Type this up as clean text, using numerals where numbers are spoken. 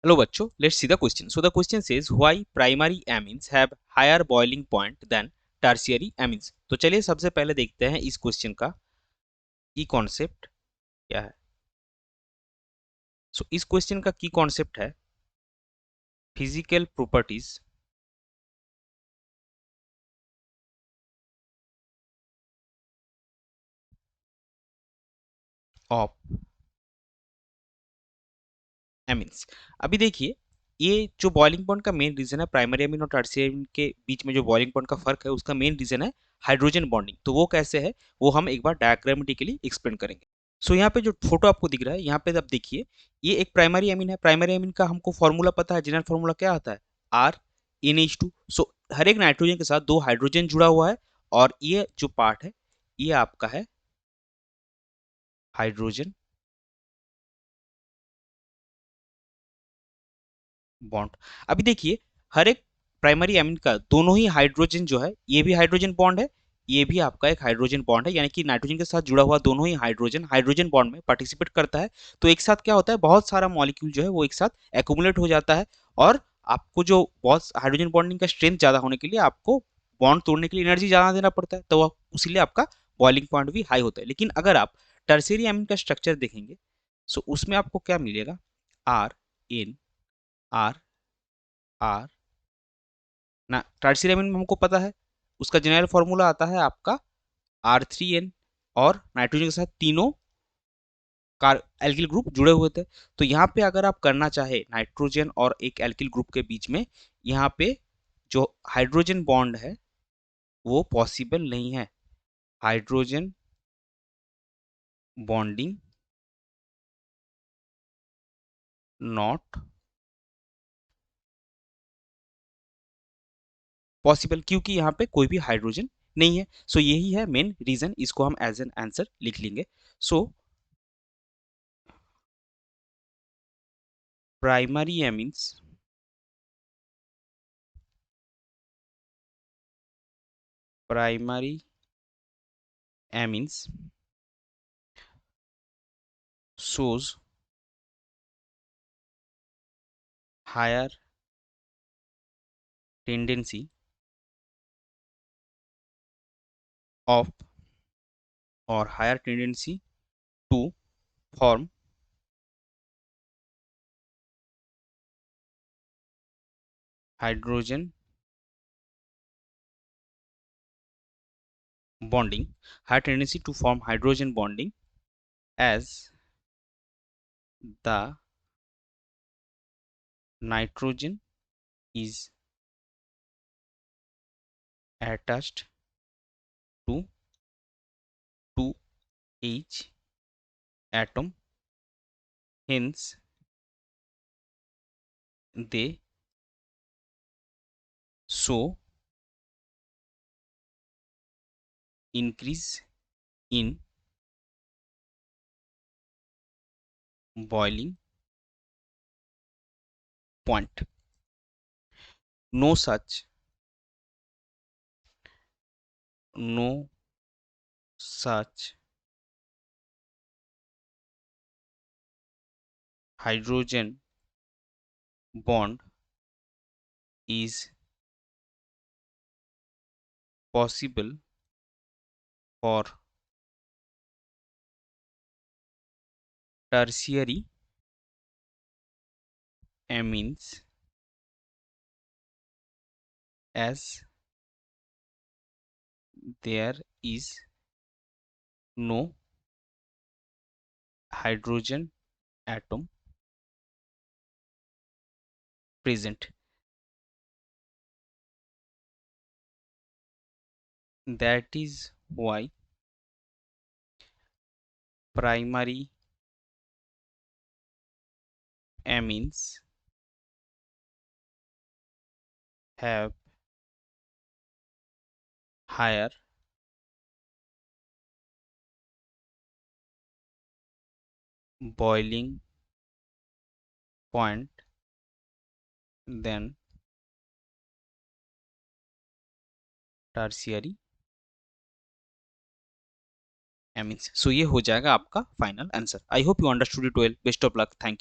Hello बच्चों, let's see the question. So the question says why primary amines have higher boiling point than tertiary amines. तो चलिए सबसे पहले देखते हैं इस क्वेश्चन का की कॉन्सेप्ट क्या है. सो इस क्वेश्चन का की कॉन्सेप्ट है फिजिकल प्रॉपर्टीज ऑफ एमीन्स. अभी देखिए, ये जो बॉइलिंग पॉइंट का मेन रीजन है प्राइमरी एमीन और टर्शियरी एमीन के बीच में जो बॉइलिंग पॉइंट का फर्क है उसका मेन रीजन है हाइड्रोजन बॉन्डिंग. तो वो कैसे है वो हम एक बार डायग्रामेटिकली एक्सप्लेन करेंगे. सो यहाँ पे जो फोटो आपको दिख रहा है यहाँ पे आप देखिए, ये एक प्राइमरी एमीन है. प्राइमरी एमीन का हमको फॉर्मूला पता है. जनरल फॉर्मूला क्या आता है? Are NH2. सो हर एक नाइट्रोजन के साथ दो हाइड्रोजन जुड़ा हुआ है और ये जो पार्ट है ये आपका है हाइड्रोजन बॉन्ड. अभी देखिए, हर एक प्राइमरी एमीन का दोनों ही हाइड्रोजन जो है ये भी हाइड्रोजन बॉन्ड है, ये भी आपका एक हाइड्रोजन बॉन्ड है. यानी कि नाइट्रोजन के साथ जुड़ा हुआ दोनों ही हाइड्रोजन हाइड्रोजन बॉन्ड में पार्टिसिपेट करता है. तो एक साथ क्या होता है, बहुत सारा मॉलिक्यूल जो है वो एक साथ एक्यूमुलेट हो जाता है. और आपको जो बहुत हाइड्रोजन बॉन्डिंग का स्ट्रेंथ ज्यादा होने के लिए आपको बॉन्ड तोड़ने के लिए एनर्जी ज्यादा देना पड़ता है, तो उसीलिए आपका बॉइलिंग पॉइंट भी हाई होता है. लेकिन अगर आप टर्शियरी एमीन का स्ट्रक्चर देखेंगे सो उसमें आपको क्या मिलेगा? आर एन आर आर ना. टर्शियरी एमीन में हमको पता है उसका जनरल फॉर्मूला आता है आपका R3N और नाइट्रोजन के साथ तीनों कार एल्किल ग्रुप जुड़े हुए थे. तो यहाँ पे अगर आप करना चाहे नाइट्रोजन और एक एल्किल ग्रुप के बीच में, यहाँ पे जो हाइड्रोजन बॉन्ड है वो पॉसिबल नहीं है. हाइड्रोजन बॉन्डिंग नॉट पॉसिबल, क्योंकि यहाँ पे कोई भी हाइड्रोजन नहीं है. सो यही है मेन रीजन. इसको हम एज एन आंसर लिख लेंगे. So primary amines primary amines shows higher tendency of or higher tendency to form hydrogen bonding, higher tendency to form hydrogen bonding as the nitrogen is attached to 2H atom. Hence they show increase in boiling point. No such no such hydrogen bond is possible for tertiary amines as there is no hydrogen atom present. That is why primary amines have higher boiling point than tertiary amines. So ये हो जाएगा आपका final answer. I hope you understood it well. Best of luck. Thank you.